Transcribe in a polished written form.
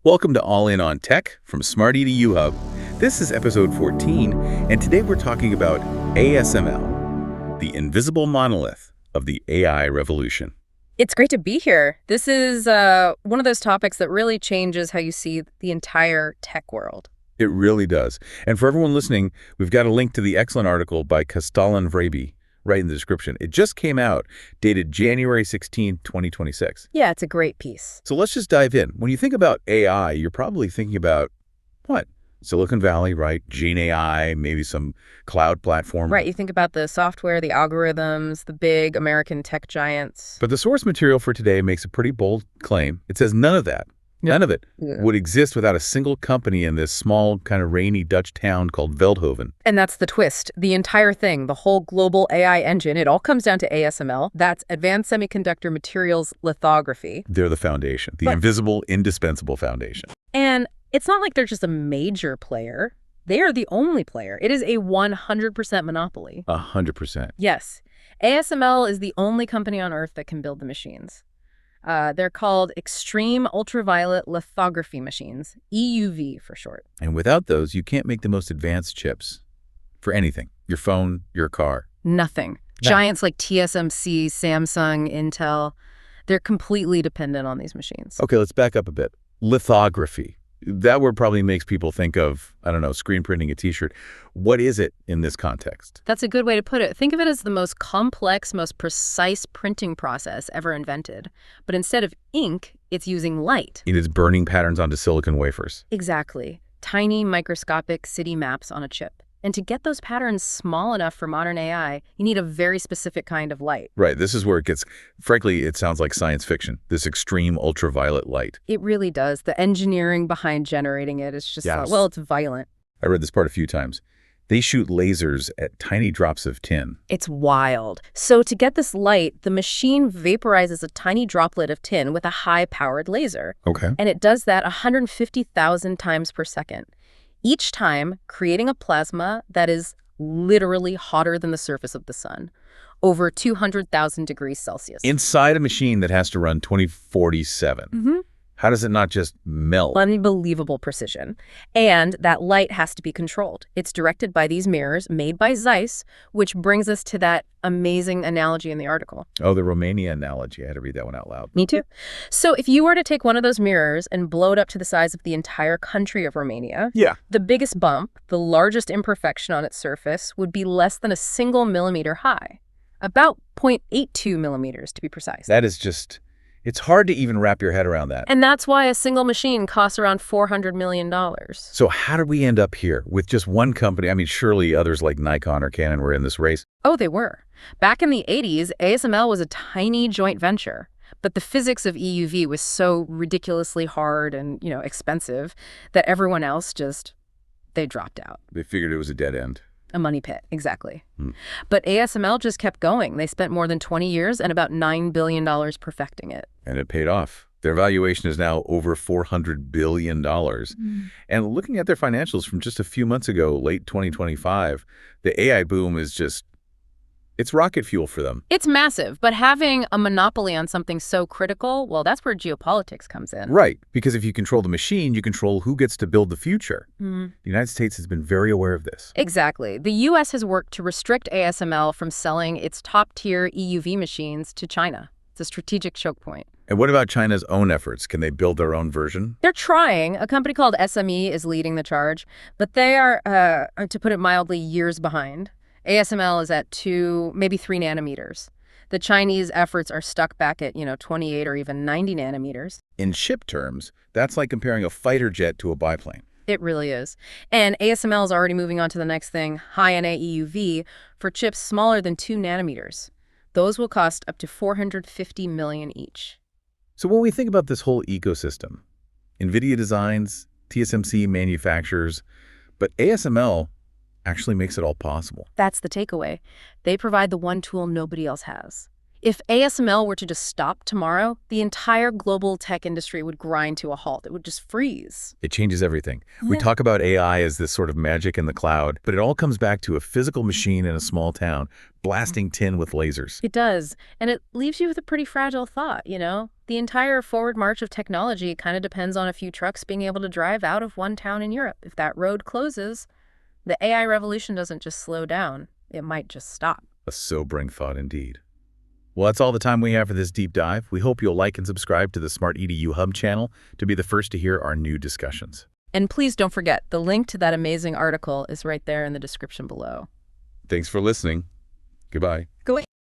Welcome to All In on Tech from Smart-EDU Hub. This is episode 14, and today we're talking about ASML, the invisible monolith of the AI revolution. It's great to be here. This is one of those topics that really changes how you see the entire tech world. It really does. And for everyone listening, we've got a link to the excellent article by Castellan Vrabi right in the description. It just came out, dated January 16, 2026. Yeah, it's a great piece. So let's just dive in. When you think about AI, you're probably thinking about, what? Silicon Valley, right? Gene AI, maybe some cloud platform. Right, you think about the software, the algorithms, the big American tech giants. But the source material for today makes a pretty bold claim. It says none of that, none of it would exist without a single company in this small, kind of rainy Dutch town called Veldhoven. And that's the twist. The entire thing, the whole global AI engine, it all comes down to ASML. That's Advanced Semiconductor Materials Lithography. They're the foundation, the invisible, indispensable foundation. And it's not like they're just a major player. They are the only player. It is a 100% monopoly. 100%. Yes. ASML is the only company on Earth that can build the machines. They're called Extreme Ultraviolet Lithography machines, EUV for short. And without those, you can't make the most advanced chips for anything. Your phone, your car. Nothing. Giants like TSMC, Samsung, Intel, they're completely dependent on these machines. Okay, let's back up a bit. Lithography. That word probably makes people think of, I don't know, screen printing a T-shirt. What is it in this context? That's a good way to put it. Think of it as the most complex, most precise printing process ever invented. But instead of ink, it's using light. It is burning patterns onto silicon wafers. Exactly. Tiny, microscopic city maps on a chip. And to get those patterns small enough for modern AI, you need a very specific kind of light. Right. This is where it gets, frankly, it sounds like science fiction, this extreme ultraviolet light. It really does. The engineering behind generating it is just, well, it's violent. I read this part a few times. They shoot lasers at tiny drops of tin. It's wild. So to get this light, the machine vaporizes a tiny droplet of tin with a high-powered laser. Okay. And it does that 150,000 times per second. Each time creating a plasma that is literally hotter than the surface of the sun, over 200,000 degrees Celsius. Inside a machine that has to run 24/7. Mm-hmm. How does it not just melt? Unbelievable precision. And that light has to be controlled. It's directed by these mirrors made by Zeiss, which brings us to that amazing analogy in the article. Oh, the Romania analogy. I had to read that one out loud. Me too. So if you were to take one of those mirrors and blow it up to the size of the entire country of Romania, the biggest bump, the largest imperfection on its surface, would be less than a single millimeter high. About 0.82 millimeters, to be precise. That is just... It's hard to even wrap your head around that. And that's why a single machine costs around $400 million. So how did we end up here with just one company? I mean, surely others like Nikon or Canon were in this race. Oh, they were. Back in the 80s, ASML was a tiny joint venture. But the physics of EUV was so ridiculously hard and, expensive that everyone else they dropped out. They figured it was a dead end. A money pit, exactly. But ASML just kept going. They spent more than 20 years and about $9 billion perfecting it. And it paid off. Their valuation is now over $400 billion. And looking at their financials from just a few months ago, late 2025, the AI boom is just, it's rocket fuel for them. It's massive, but having a monopoly on something so critical, well, that's where geopolitics comes in. Right, because if you control the machine, you control who gets to build the future. The United States has been very aware of this. Exactly. The U.S. has worked to restrict ASML from selling its top-tier EUV machines to China. It's a strategic choke point. And what about China's own efforts? Can they build their own version? They're trying. A company called SME is leading the charge, but they are, to put it mildly, years behind. ASML is at 2, maybe 3 nanometers. The Chinese efforts are stuck back at, 28 or even 90 nanometers. In chip terms, that's like comparing a fighter jet to a biplane. It really is. And ASML is already moving on to the next thing, high-NA EUV, for chips smaller than 2 nanometers. Those will cost up to $450 million each. So when we think about this whole ecosystem, Nvidia designs, TSMC manufactures, but ASML actually makes it all possible. That's the takeaway. They provide the one tool nobody else has. If ASML were to just stop tomorrow, the entire global tech industry would grind to a halt. It would just freeze. It changes everything. We talk about AI as this sort of magic in the cloud, but it all comes back to a physical machine in a small town blasting tin with lasers. It does. And it leaves you with a pretty fragile thought, The entire forward march of technology kind of depends on a few trucks being able to drive out of one town in Europe. If that road closes, the AI revolution doesn't just slow down, it might just stop. A sobering thought indeed. Well, that's all the time we have for this deep dive. We hope you'll like and subscribe to the Smart-EDU Hub channel to be the first to hear our new discussions. And please don't forget, the link to that amazing article is right there in the description below. Thanks for listening. Goodbye. Go ahead.